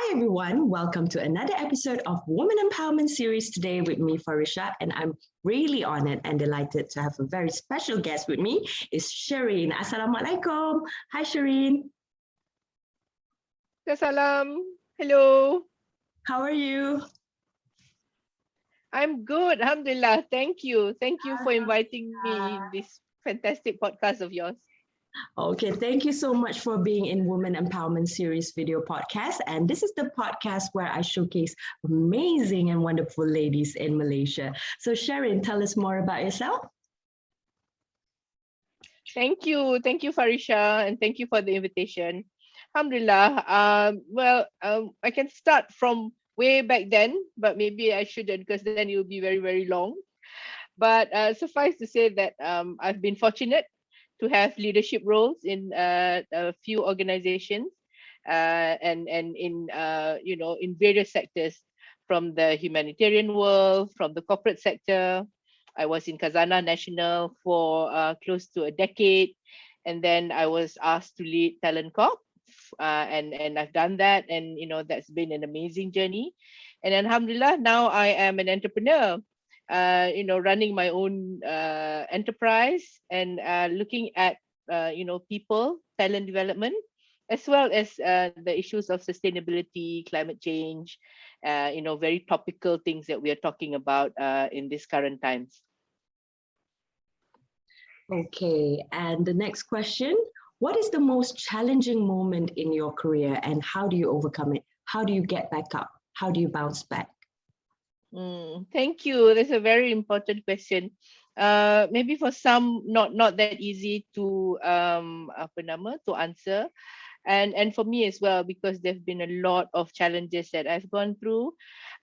Hi everyone, welcome to another episode of Women Empowerment Series today with me, Farisha, and I'm really honored and delighted to have a very special guest with me, is Shareen. Assalamualaikum. Hi Shareen. Salam. Hello. How are you? I'm good. Alhamdulillah. Thank you. Thank you for inviting me in this fantastic podcast of yours. Okay, thank you so much for being in Women Empowerment Series video podcast. And this is the podcast where I showcase amazing and wonderful ladies in Malaysia. So Shareen, tell us more about yourself. Thank you. Thank you, Farisha. And thank you for the invitation. Alhamdulillah. I can start from way back then, but maybe I shouldn't because then it will be very, very long. But suffice to say that I've been fortunate to have leadership roles in a few organizations and in in various sectors, from the humanitarian world, from the corporate sector. I was in Khazanah National for close to a decade, and then I was asked to lead Talent Corp, and I've done that, and that's been an amazing journey. And alhamdulillah, now I am an entrepreneur, running my own enterprise and looking at people, talent development, as well as the issues of sustainability, climate change, very topical things that we are talking about in these current times. Okay, and the next question, what is the most challenging moment in your career and how do you overcome it? How do you get back up? How do you bounce back? Thank you. That's a very important question. Maybe for some, not that easy to to answer, and for me as well, because there've been a lot of challenges that I've gone through,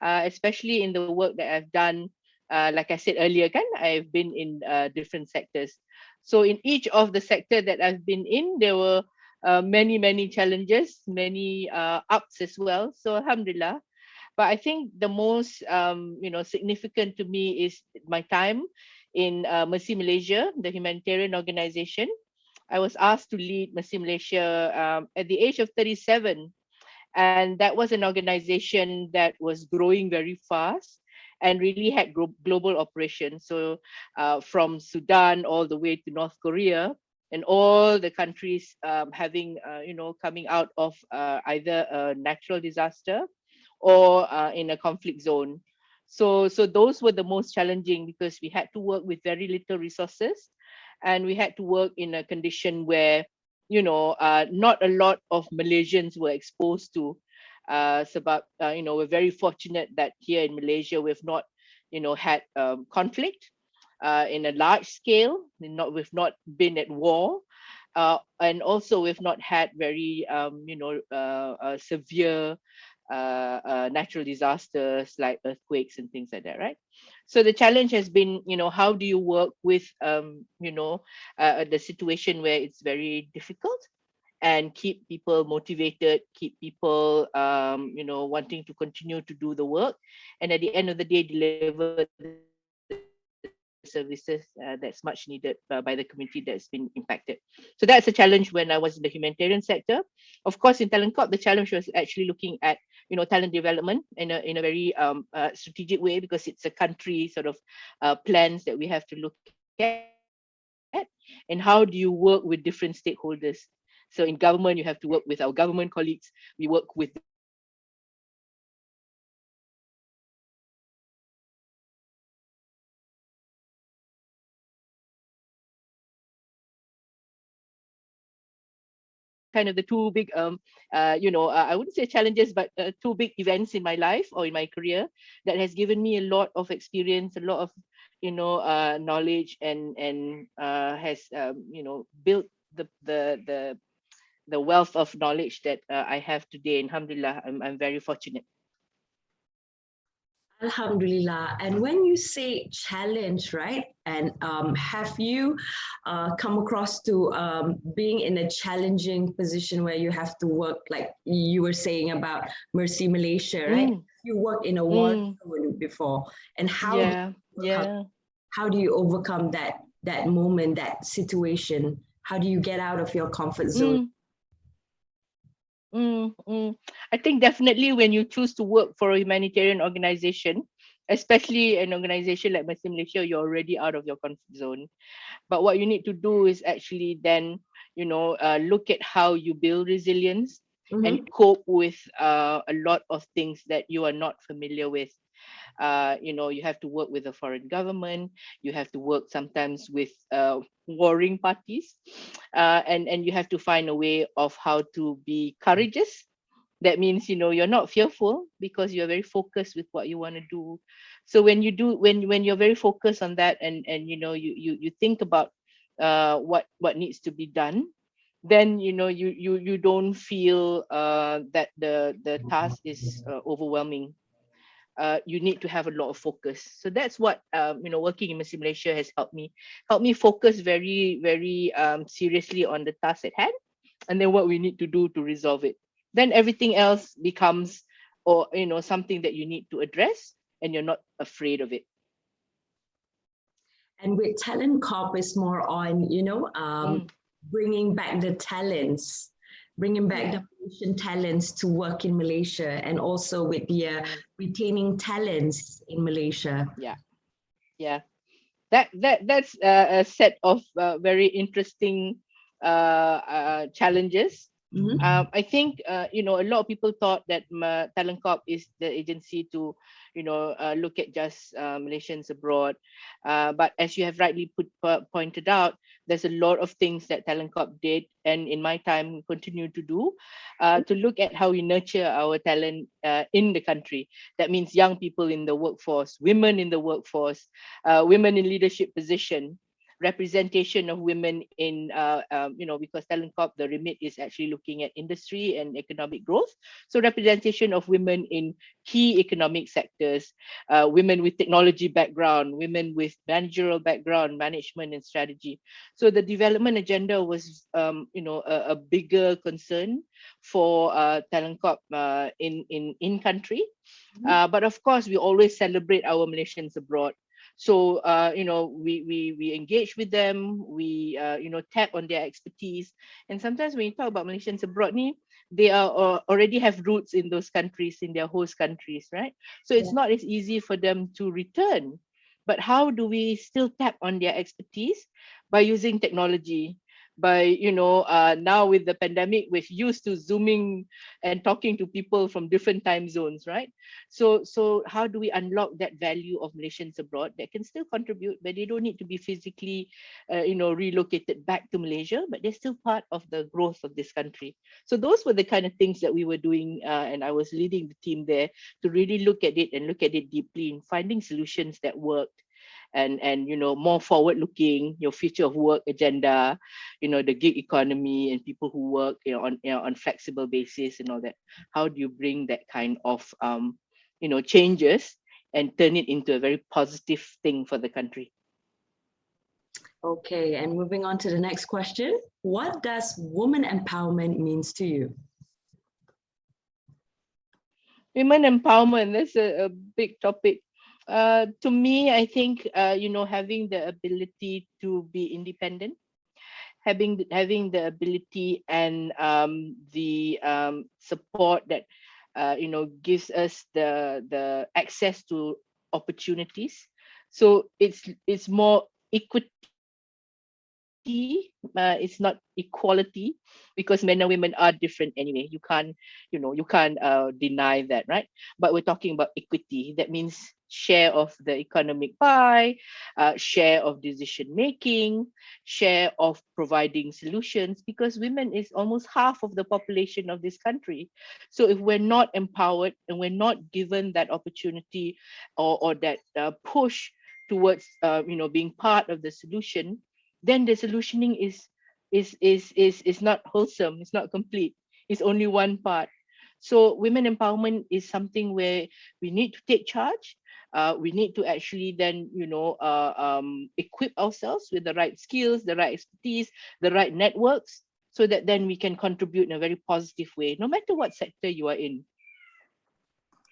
especially in the work that I've done. Like I said earlier, I've been in different sectors. So in each of the sector that I've been in, there were many challenges, many ups as well. So alhamdulillah. But I think the most significant to me is my time in Mercy Malaysia, the humanitarian organization. I was asked to lead Mercy Malaysia at the age of 37, and that was an organization that was growing very fast and really had global operations. So from Sudan all the way to North Korea, and all the countries having coming out of either a natural disaster or in a conflict zone. So those were the most challenging, because we had to work with very little resources, and we had to work in a condition where not a lot of Malaysians were exposed to. Sebab we're very fortunate that here in Malaysia we've not had conflict in a large scale. We've not been at war, and also we've not had very severe natural disasters like earthquakes and things like that, right? So the challenge has been, how do you work with the situation where it's very difficult, and keep people motivated, keep people wanting to continue to do the work, and at the end of the day deliver services that's much needed by the community that's been impacted. So that's a challenge when I was in the humanitarian sector. Of course, in Talent Corp, the challenge was actually looking at talent development in a very strategic way, because it's a country sort of plans that we have to look at, and how do you work with different stakeholders. So in government, you have to work with our government colleagues. We work with the kind of the two big I wouldn't say challenges, but two big events in my life or in my career that has given me a lot of experience, a lot of knowledge, and has built the wealth of knowledge that I have today. Alhamdulillah, I'm very fortunate. Alhamdulillah. And when you say challenge, right? And have you come across to being in a challenging position where you have to work, like you were saying about Mercy Malaysia, right? You worked in a war zone before, and how do you overcome that moment, that situation? How do you get out of your comfort zone? I think definitely when you choose to work for a humanitarian organization, especially an organization like Mercy Malaysia, you're already out of your comfort zone. But what you need to do is actually then, look at how you build resilience and Mm-hmm. cope with a lot of things that you are not familiar with. You have to work with a foreign government. You have to work sometimes with warring parties, and you have to find a way of how to be courageous. That means you're not fearful because you're very focused with what you want to do. So when you're very focused on that, and you think about what needs to be done, then you don't feel that the task is overwhelming. You need to have a lot of focus. So that's what working in Mercy Malaysia has helped me focus very, very seriously on the task at hand, and then what we need to do to resolve it. Then everything else becomes, or something that you need to address, and you're not afraid of it. And with Talent Corp is more on, Mm, bringing back the talents, bringing back yeah. the Malaysian talents to work in Malaysia, and also with the Mm, retaining talents in Malaysia. yeah. Yeah. That's a set of very interesting challenges. Mm-hmm. I think a lot of people thought that Talent Corp is the agency to look at just Malaysians abroad, but as you have rightly pointed out, there's a lot of things that Talent Corp did, and in my time we continue to do, to look at how we nurture our talent in the country. That means young people in the workforce, women in the workforce, women in leadership position, representation of women in because Talent Corp, the remit is actually looking at industry and economic growth. So representation of women in key economic sectors, women with technology background, women with managerial background, management and strategy. So the development agenda was a bigger concern for Talent Corp in country. But of course, we always celebrate our Malaysians abroad. So we engage with them. We tap on their expertise. And sometimes when you talk about Malaysians abroad, they are already have roots in those countries, in their host countries, right? So it's not as easy for them to return. But how do we still tap on their expertise? By using technology, by now with the pandemic, we're used to zooming and talking to people from different time zones, right? So how do we unlock that value of Malaysians abroad that can still contribute, but they don't need to be physically relocated back to Malaysia, but they're still part of the growth of this country. So those were the kind of things that we were doing, and I was leading the team there to really look at it and look at it deeply in finding solutions that worked, and more forward looking, your future of work agenda, the gig economy and people who work on flexible basis and all that. How do you bring that kind of changes and turn it into a very positive thing for the country? Okay, and moving on to the next question. What does woman empowerment means to you? Women empowerment, that's a big topic. To me, I think having the ability to be independent, having the ability and the support that gives us the access to opportunities. So it's more equity, it's not equality, because men and women are different anyway. You can't deny that, right? But we're talking about equity. That means share of the economic pie, share of decision making, share of providing solutions, because women is almost half of the population of this country. So if we're not empowered and we're not given that opportunity, or that push towards being part of the solution, then the solutioning is not wholesome, it's not complete, it's only one part. So women empowerment is something where we need to take charge. We need to actually then equip ourselves with the right skills, the right expertise, the right networks, so that then we can contribute in a very positive way, no matter what sector you are in.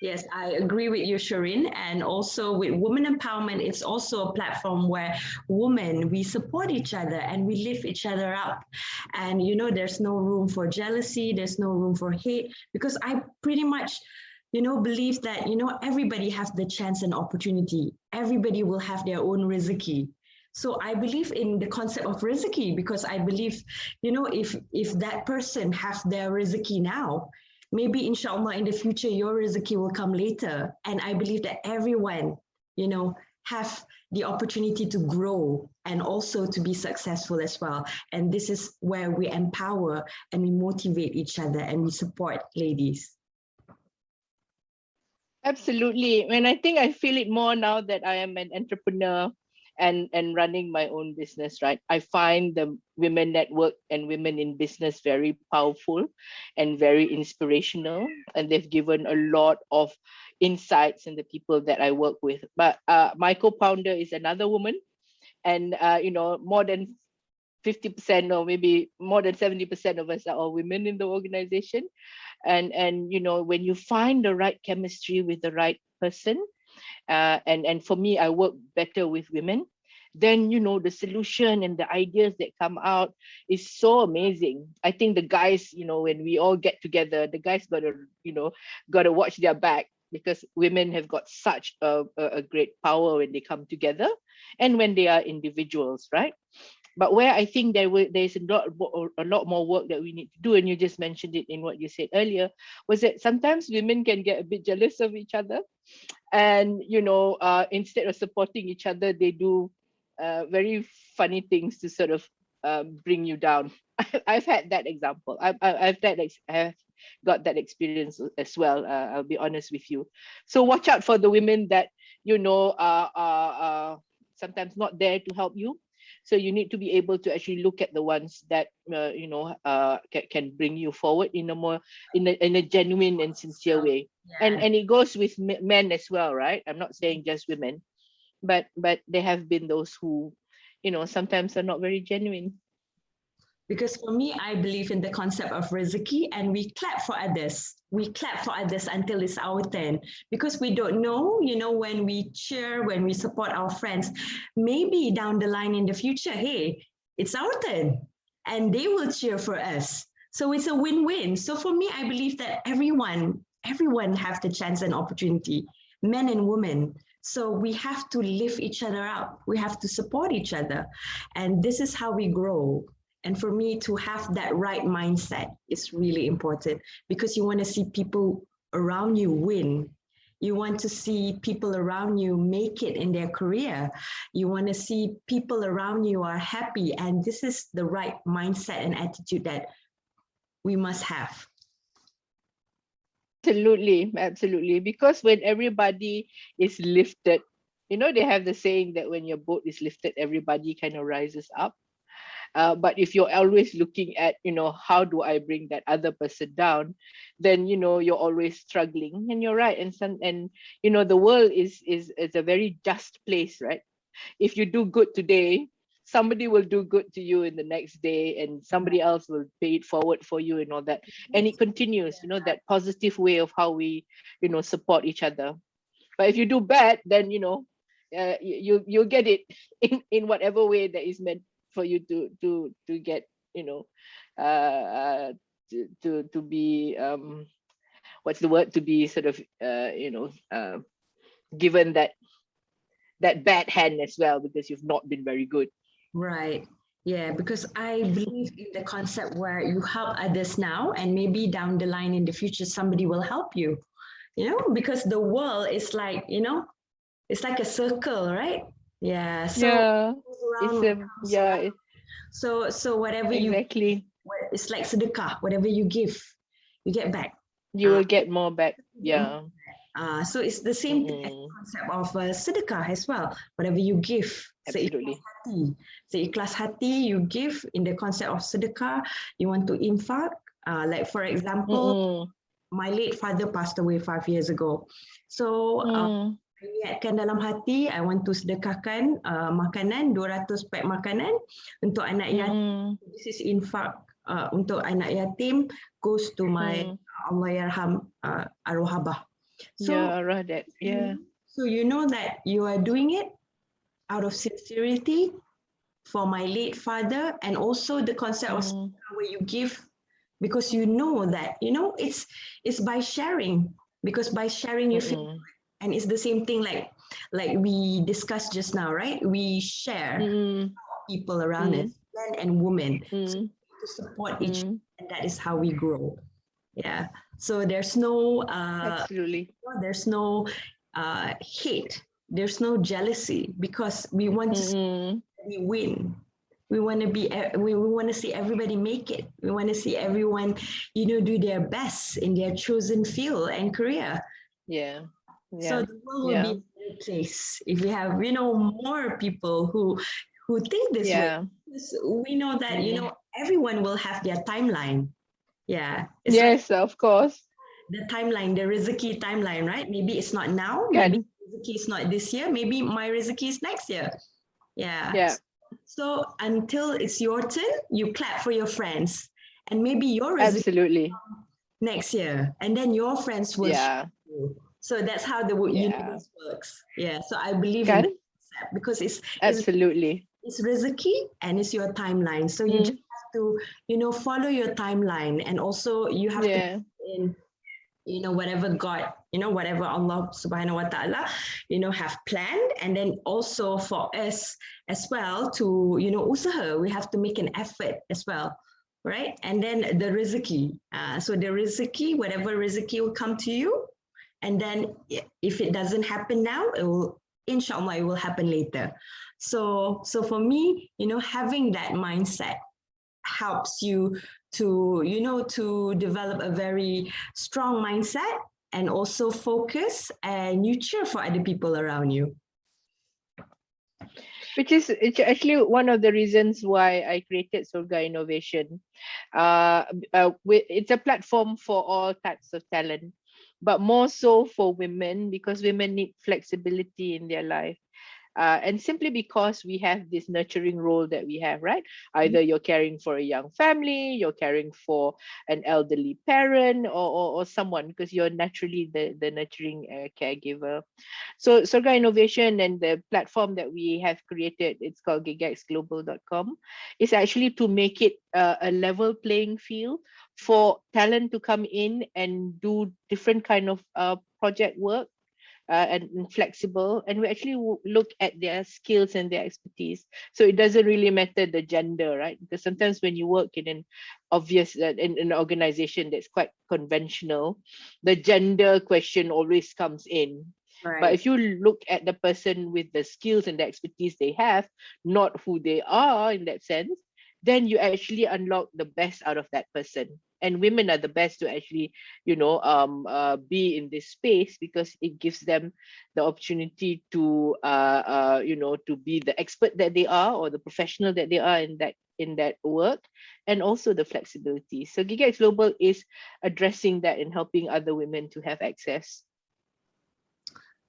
Yes, I agree with you, Shareen. And also with women empowerment, it's also a platform where women, we support each other and we lift each other up. And, there's no room for jealousy, there's no room for hate, because I pretty much, believe that, everybody has the chance and opportunity. Everybody will have their own rizki. So I believe in the concept of rizki because I believe, if that person has their rizki now, maybe inshallah in the future your rizki will come later. And I believe that everyone, have the opportunity to grow and also to be successful as well. And this is where we empower and we motivate each other and we support ladies. Absolutely. And I think I feel it more now that I am an entrepreneur and running my own business, right? I find the women network and women in business very powerful and very inspirational. And they've given a lot of insights in the people that I work with. But my co-founder is another woman. And, more than 50% or maybe more than 70% of us are all women in the organization. And when you find the right chemistry with the right person, and for me, I work better with women, then the solution and the ideas that come out is so amazing. I think the guys, when we all get together, the guys gotta watch their back, because women have got such a great power when they come together and when they are individuals, right? But where I think there's a lot more work that we need to do, and you just mentioned it in what you said earlier, was that sometimes women can get a bit jealous of each other, and instead of supporting each other, they do very funny things to sort of bring you down. I've had that example. I've got that experience as well. I'll be honest with you. So watch out for the women that are sometimes not there to help you. So you need to be able to actually look at the ones that can bring you forward in a genuine and sincere way. Yeah. And it goes with men as well, right? I'm not saying just women, but there have been those who, sometimes are not very genuine. Because for me, I believe in the concept of rizki, and we clap for others. We clap for others until it's our turn, because we don't know, when we cheer, when we support our friends, maybe down the line in the future, hey, it's our turn and they will cheer for us. So it's a win-win. So for me, I believe that everyone have the chance and opportunity, men and women. So we have to lift each other up. We have to support each other. And this is how we grow. And for me to have that right mindset is really important, because you want to see people around you win. You want to see people around you make it in their career. You want to see people around you are happy. And this is the right mindset and attitude that we must have. Absolutely, absolutely. Because when everybody is lifted, they have the saying that when your boat is lifted, everybody kind of rises up. But if you're always looking at, how do I bring that other person down, then you're always struggling. And you're right. And the world is a very just place, right? If you do good today, somebody will do good to you in the next day, and somebody else will pay it forward for you and all that. And it continues, that positive way of how we, support each other. But if you do bad, then you'll get it in whatever way that is meant for you to get, to be what's the word, to be sort of given that bad hand as well, because you've not been very good. Right. Yeah, because I believe in the concept where you help others now, and maybe down the line in the future somebody will help you. Because the world is like, it's like a circle, right? Yeah. So Yeah, around, so whatever exactly. it's like sedekah. Whatever you give, you get back. You will get more back. Yeah. So it's the same concept of sedekah as well. Whatever you give, absolutely. Seikhlas hati, you give in the concept of sedekah. You want to infak. Like for example, my late father passed away 5 years ago. So I niatkan dalam hati, I want to sedekahkan makanan, 200 pack makanan untuk anak yatim. This is infak untuk anak yatim, goes to my Allahyarham arwah abah. So, that. Yeah. so you know that you are doing it out of sincerity for my late father, and also the concept of Mm, where you give because you know that it's by sharing, because by sharing you feel, mm, and it's the same thing like we discussed just now, right? We share mm, people around us, mm, men and women, so mm, to support each other, mm. and that is how we grow. Yeah. So there's no Absolutely. there's no hate, there's no jealousy, because we want to see Mm, we win. We want to be we want to see everybody make it. We want to see everyone do their best in their chosen field and career. yeah. So Yeah. the world will be Yeah. a better place if we have more people who think this way. Yeah. Because we know that Mm. everyone will have their timeline. Yeah, it's like Yes, of course. the timeline, the Riziki timeline, right? Maybe it's not now. Maybe Can. Riziki is not this year. Maybe my Riziki is next year. Yeah. Yeah. So until it's your turn, you clap for your friends, and maybe your Riziki Absolutely. next year, and then your friends will show Yeah. you. So that's how the Yeah. universe works. Yeah. So I believe in Can. that concept because Absolutely. it's Riziki and it's your timeline. So you just Mm. have to follow your timeline, and also you have to Yeah. put in whatever God, whatever Allah subhanahu wa ta'ala, have planned. And then also for us as well to, usaha, we have to make an effort as well. Right. And then the riziki. So the riziki, whatever riziki will come to you. And then if it doesn't happen now, it will, inshallah, it will happen later. So for me, having that mindset helps you to develop a very strong mindset, and also focus and you cheer for other people around you. Which is it's actually one of the reasons why I created Sorga Innovation. It's a platform for all types of talent, but more so for women because women need flexibility in their life. And simply because we have this nurturing role that we have, right? Either you're caring for a young family, you're caring for an elderly parent, or someone because you're naturally the nurturing caregiver. So Sorga Innovation and the platform that we have created, it's called gigxglobal.com, is actually to make it a level playing field for talent to come in and do different kind of project work, and flexible, and we actually look at their skills and their expertise. So it doesn't really matter the gender, right? Because sometimes when you work in an obvious in an organization that's quite conventional, the gender question always comes in. But Right. if you look at the person with the skills and the expertise they have, not who they are in that sense, then you actually unlock the best out of that person. And women are the best to actually be in this space because it gives them the opportunity to to be the expert that they are or the professional that they are in that work, and also the flexibility. So GigaX Global is addressing that and helping other women to have access.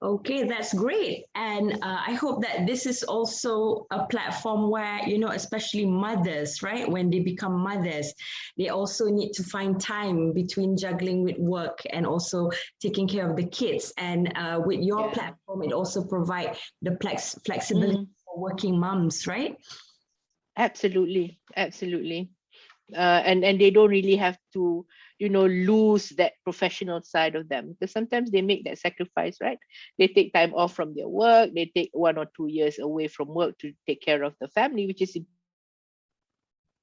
Okay, that's great. And I hope that this is also a platform where, especially mothers, right? When they become mothers, they also need to find time between juggling with work and also taking care of the kids. And with your Yeah. platform, it also provide the flexibility Mm, for working moms, right? absolutely, absolutely. And they don't really have to lose that professional side of them, because sometimes they make that sacrifice, right? They take time off from their work, they take 1 or 2 years away from work to take care of the family, which is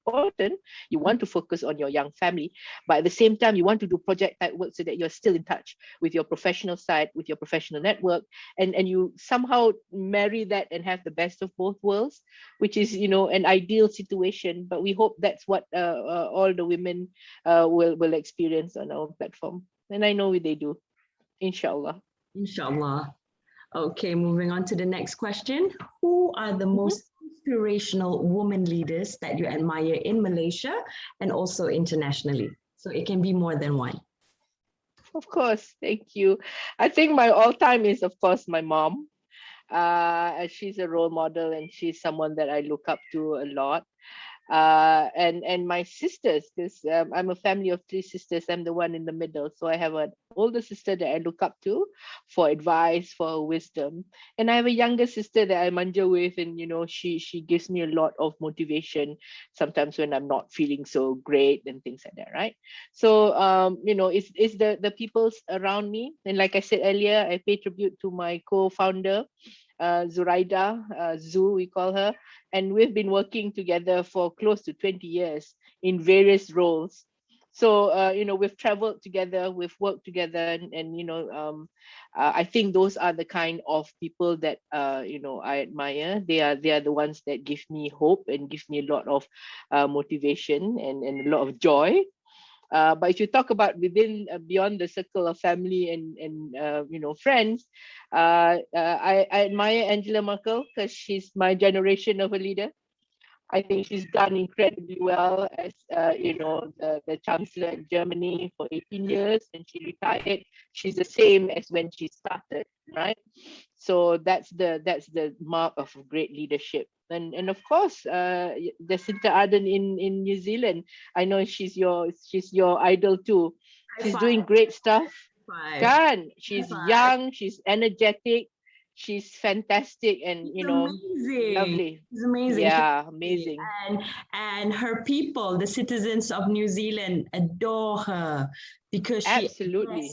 important. You want to focus on your young family, but at the same time you want to do project type work so that you're still in touch with your professional side, with your professional network, and you somehow marry that and have the best of both worlds, which is an ideal situation. But we hope that's what all the women will experience on our platform, and I know they do, inshallah. Inshallah. Okay, moving on to the next question. Who are the Mhm. most inspirational women leaders that you admire in Malaysia and also internationally? So it can be more than one. Of course, thank you. I think my all-time is, of course, my mom. She's a role model and she's someone that I look up to a lot. And my sisters, because I'm a family of three sisters. I'm the one in the middle, so I have an older sister that I look up to for advice, for wisdom, and I have a younger sister that I manja with, and she gives me a lot of motivation sometimes when I'm not feeling so great and things like that, right? So it's the people around me, and like I said earlier, I pay tribute to my co-founder, Zuraida, Zoo, we call her, and we've been working together for close to 20 years in various roles. So we've traveled together, we've worked together, and I think those are the kind of people that I admire. They are the ones that give me hope and give me a lot of motivation and a lot of joy. But if you talk about within beyond the circle of family and friends, I admire Angela Merkel because she's my generation of a leader. I think she's done incredibly well as the chancellor in Germany for 18 years, and she retired. She's the same as when she started, right? So that's the mark of great leadership. And of course, Jacinta Ardern in New Zealand. I know she's your idol too. High She's doing five, great stuff. five, Kan, high she's five. young, she's energetic, she's fantastic, and It's amazing. lovely. It's amazing. She's Yeah, amazing. amazing. And her people, the citizens of New Zealand, adore her because Absolutely.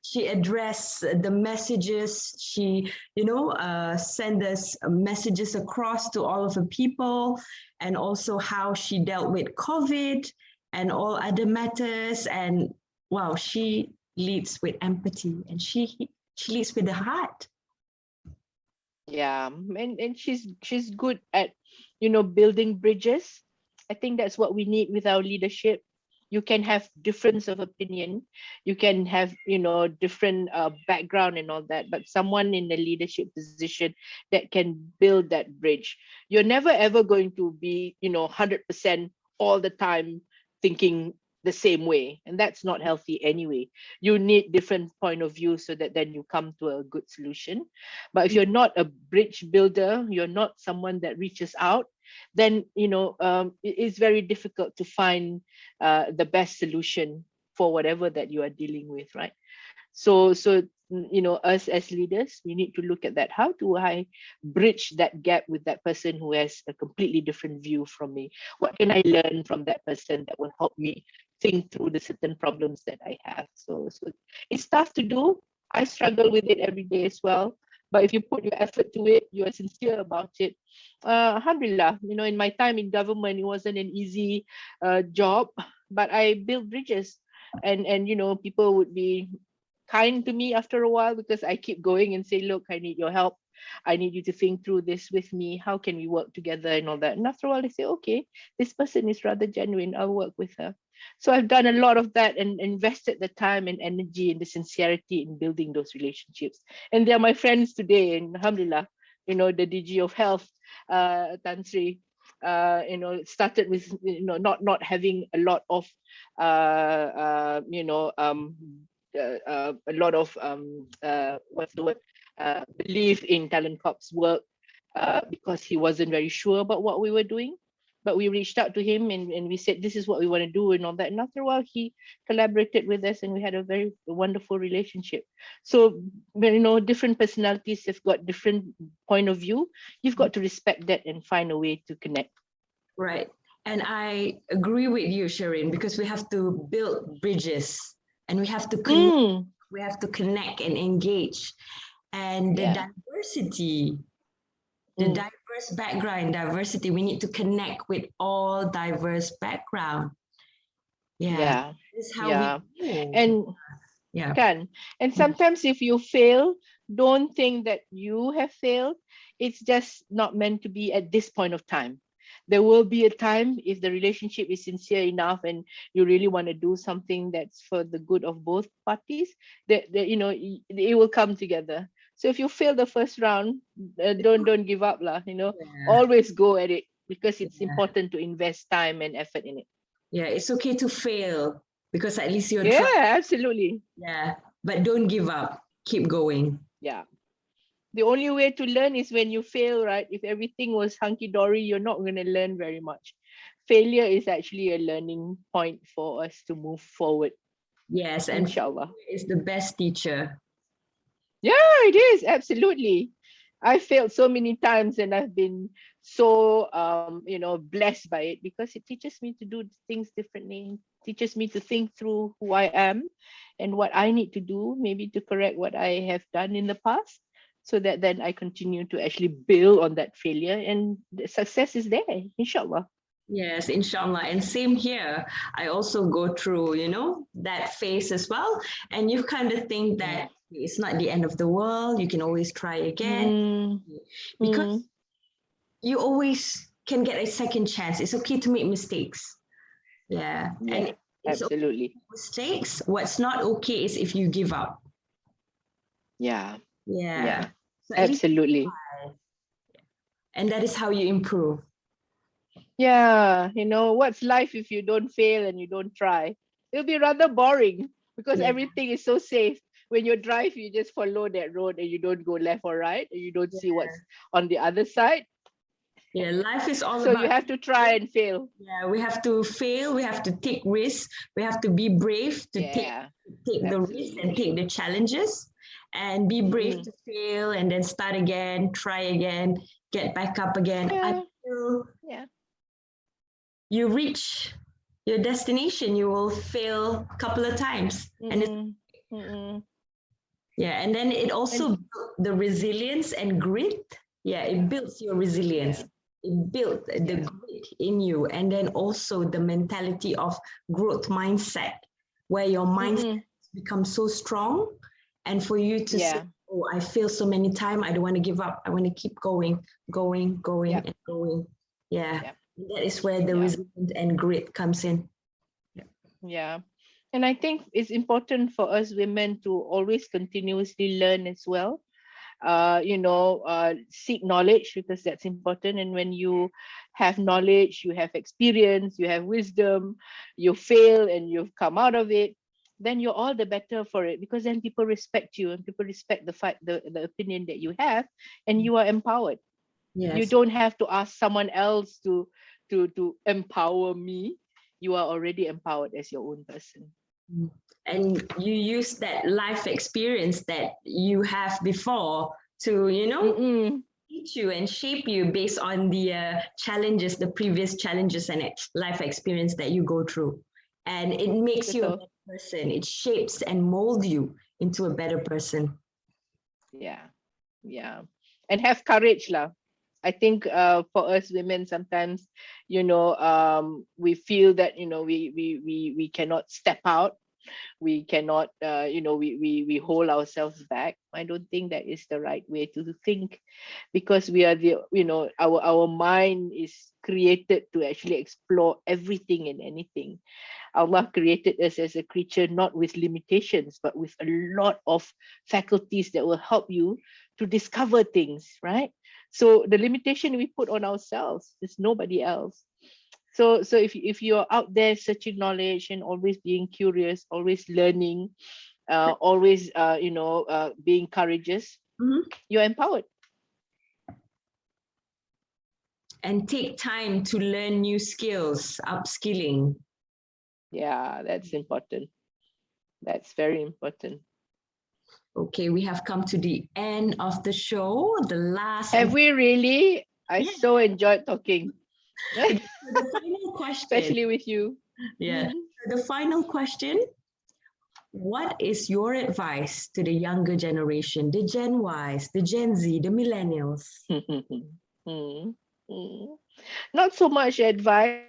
she addressed the messages. She send us messages across to all of the people, and also how she dealt with COVID and all other matters. And wow, she leads with empathy, and she leads with the heart. Yeah, and she's good at building bridges. I think that's what we need with our leadership. You can have difference of opinion, you can have different background and all that, but someone in a leadership position that can build that bridge. You're never ever going to be 100% all the time thinking the same way, and that's not healthy anyway. You need different point of view so that then you come to a good solution. But if you're not a bridge builder, you're not someone that reaches out, then it's very difficult to find the best solution for whatever that you are dealing with, right? So us as leaders, we need to look at that. How do I bridge that gap with that person who has a completely different view from me? What can I learn from that person that will help me think through the certain problems that I have? So it's tough to do. I struggle with it every day as well. But if you put your effort to it, you are sincere about it. Alhamdulillah, in my time in government, it wasn't an easy job, but I built bridges, and people would be kind to me after a while because I keep going and say, look, I need your help. I need you to think through this with me. How can we work together and all that? And after a while, they say, okay, this person is rather genuine. I'll work with her. So I've done a lot of that and invested the time and energy and the sincerity in building those relationships. And they're my friends today. And alhamdulillah, the DG of Health, Tan Sri, it started with not having a lot of a lot of what's the word, belief in Talent Corp's work, because he wasn't very sure about what we were doing. But we reached out to him and we said, this is what we want to do and all that. And after a while, he collaborated with us and we had a very wonderful relationship. So, different personalities have got different point of view. You've got to respect that and find a way to connect. Right. And I agree with you, Shareen, because we have to build bridges and we have to connect and engage. And the diversity, the diverse background, diversity, we need to connect with all diverse background. Yeah. This is how we do. And can. And sometimes if you fail, don't think that you have failed. It's just not meant to be at this point of time. There will be a time, if the relationship is sincere enough and you really want to do something that's for the good of both parties, that it will come together. So if you fail the first round, don't give up lah. Always go at it, because it's important to invest time and effort in it. Yeah, it's okay to fail because at least you're trying. Yeah, absolutely. Yeah, but don't give up. Keep going. Yeah. The only way to learn is when you fail, right? If everything was hunky-dory, you're not going to learn very much. failure is actually a learning point for us to move forward. Yes, and Inshallah. it's the best teacher. Yeah, it is, absolutely. I failed so many times and I've been so blessed by it, because it teaches me to do things differently, teaches me to think through who I am and what I need to do, maybe to correct what I have done in the past, so that then I continue to actually build on that failure, and the success is there, inshallah. Yes, inshallah. And same here. I also go through, that phase as well. And you kind of think Yeah. that it's not the end of the world. You can always try again Mm, because mm, you always can get a second chance. It's okay to make mistakes. Yeah. And yeah, it's okay to absolutely. make mistakes. What's not okay is if you give up. Yeah, Yeah. yeah, So at least, absolutely. and that is how you improve. Yeah, what's life if you don't fail and you don't try? It'll be rather boring, because Yeah. everything is so safe. When you drive, you just follow that road and you don't go left or right, and you don't see what's on the other side. Yeah. Life is all So you about, have to try and fail. yeah, we have to fail. We have to take risks. We have to be brave to Yeah, take the risk absolutely. and take the challenges and be brave Mm-mm. to fail and then start again, try again, get back up again Yeah, until yeah. you reach your destination. You will fail a couple of times. And it's, Mm-mm. Mm-mm. yeah, and then it And also built the resilience and grit. Yeah, it builds your resilience. yeah, It built the yeah. grit in you, and then also the mentality of growth mindset, where your mindset Mm-mm. becomes so strong, and for you to say, Yeah, "Oh, I failed so many times. I don't want to give up. I want to keep going, going, going, yeah, and going." Yeah, yeah, that is where the yeah. resilience and grit comes in. Yeah. And I think it's important for us women to always continuously learn as well. Seek knowledge, because that's important. And when you have knowledge, you have experience, you have wisdom, you fail and you've come out of it, then you're all the better for it, because then people respect you and people respect the opinion that you have, and you are empowered. You Yes. don't have to ask someone else to empower me. You are already empowered as your own person. And you use that life experience that you have before to Mm-mm. teach you and shape you based on the challenges, the previous challenges and life experience that you go through, and it makes you a Betul. better person. It shapes and molds you into a better person. Yeah, yeah. And have courage lah. I think for us women sometimes, we feel that we cannot step out, we cannot we hold ourselves back. I don't think that is the right way to think, because we are our mind is created to actually explore everything and anything. Allah created us as a creature not with limitations, but with a lot of faculties that will help you to discover things, right? So the limitation we put on ourselves is nobody else. So if you're out there searching knowledge and always being curious, always learning, always being courageous, Mhm. you're empowered. And take time to learn new skills, upskilling. Yeah, that's important. That's very important. Okay, we have come to the end of the show, the last Have and we really? I yeah, so enjoyed talking, the final question. especially with you. Yeah, Mm. the final question. What is your advice to the younger generation, the Gen Ys, the Gen Z, the millennials? Mm. Mm. Not so much advice,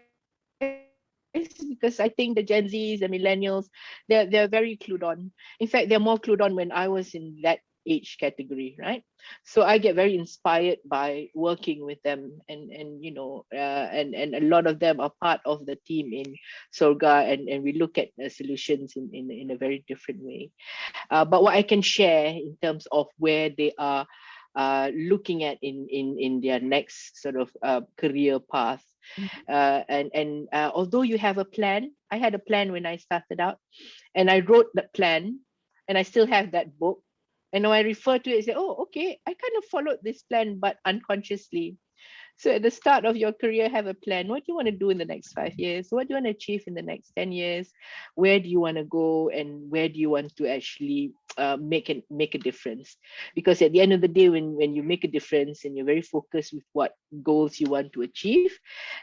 because I think the Gen Zs, the millennials, they're very clued on. In fact, they're more clued on when I was in that age category, right? So I get very inspired by working with them, and a lot of them are part of the team in Sorga, and we look at solutions in a very different way. But what I can share in terms of where they are looking at in their next sort of career path, and although you have a plan, I had a plan when I started out, and I wrote the plan, and I still have that book. And when I refer to it, I say, oh, okay, I kind of followed this plan, but unconsciously. So at the start of your career, have a plan. What do you want to do in the next 5 years? What do you want to achieve in the next 10 years? Where do you want to go, and where do you want to actually make a difference? Because at the end of the day, when you make a difference and you're very focused with what goals you want to achieve,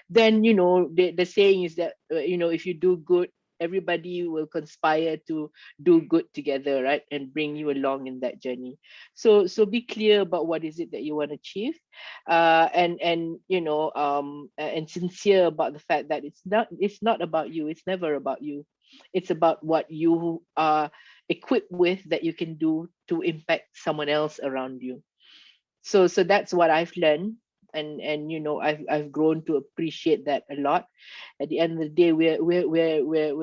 then the saying is that if you do good, everybody will conspire to do good together, right, and bring you along in that journey. So be clear about what is it that you want to achieve, and sincere about the fact that it's not about you. It's never about you. It's about what you are equipped with that you can do to impact someone else around you. So that's what I've learned, and I've grown to appreciate that a lot. At the end of the day, we're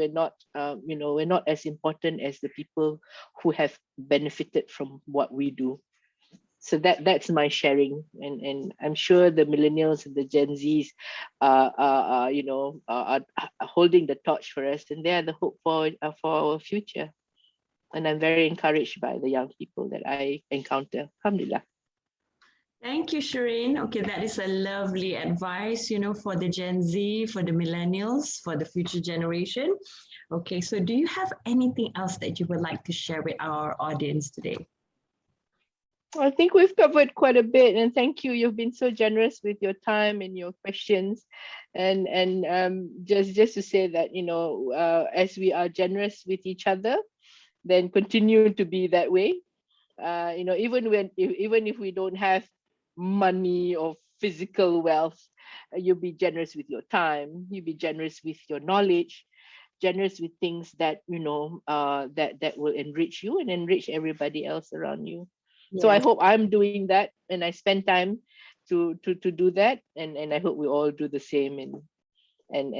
not we're not as important as the people who have benefited from what we do. So that's my sharing, and I'm sure the millennials and the Gen Zs are holding the torch for us, and they are the hope for our future. And I'm very encouraged by the young people that I encounter. Alhamdulillah. Thank you, Shareen. Okay, that is a lovely advice, for the Gen Z, for the millennials, for the future generation. Okay, so do you have anything else that you would like to share with our audience today? I think we've covered quite a bit, and thank you. You've been so generous with your time and your questions, and just to say that as we are generous with each other, then continue to be that way. Even if we don't have money or physical wealth, you be generous with your time. You be generous with your knowledge, generous with things that that will enrich you and enrich everybody else around you. So I hope I'm doing that, and I spend time to do that, and I hope we all do the same, and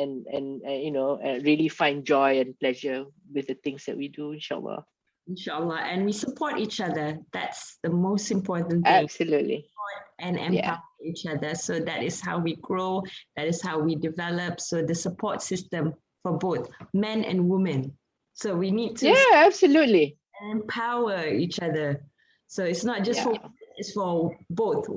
really find joy and pleasure with the things that we do, inshallah. Inshallah, and we support each other. That's the most important thing. Absolutely. And empower each other. So that is how we grow. That is how we develop. So the support system for both men and women. So we need to absolutely empower each other. So it's not just it's for both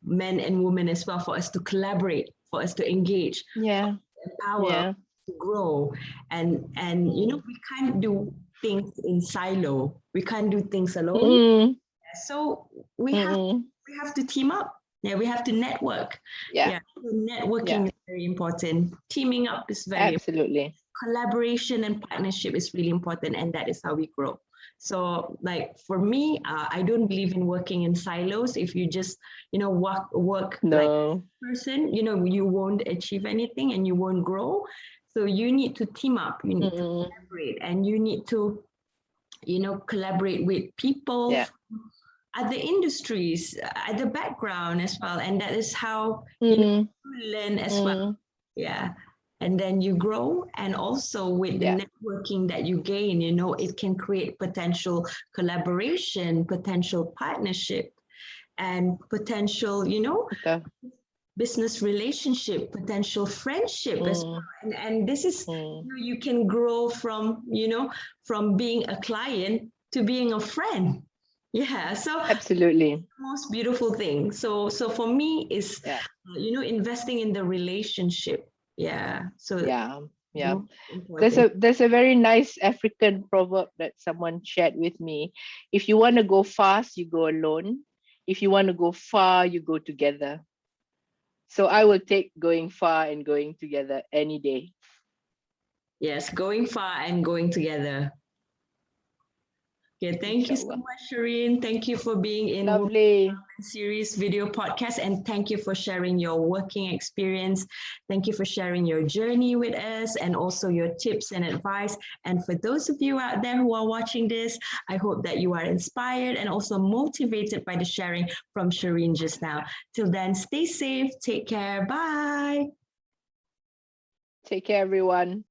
men and women as well, for us to collaborate, for us to engage, empower, to grow. And we can't do things in silo. We can't do things alone. So we have to team up. We have to network. So networking is very important. Teaming up is very important. Collaboration and partnership is really important, and that is how we grow. So like for me, I don't believe in working in silos. If you just work like a person, you won't achieve anything and you won't grow. So you need to team up, you need to collaborate, and you need to collaborate with people from other industries, other background as well, and that is how you learn as well. And then you grow, and also with the networking that you gain, it can create potential collaboration, potential partnership, and potential, business relationship, potential friendship as well. And this is, you can grow from, from being a client to being a friend. So absolutely the most beautiful thing. So for me is, investing in the relationship. There's a very nice African proverb that someone shared with me. If you want to go fast, you go alone. If you want to go far, you go together. So I will take going far and going together any day. Yes, going far and going together. Okay, thank you so much, Shareen. Thank you for being in Lovely series video podcast, and thank you for sharing your working experience. Thank you for sharing your journey with us, and also your tips and advice. And for those of you out there who are watching this, I hope that you are inspired and also motivated by the sharing from Shareen just now. Till then, stay safe, take care, bye. Take care, everyone.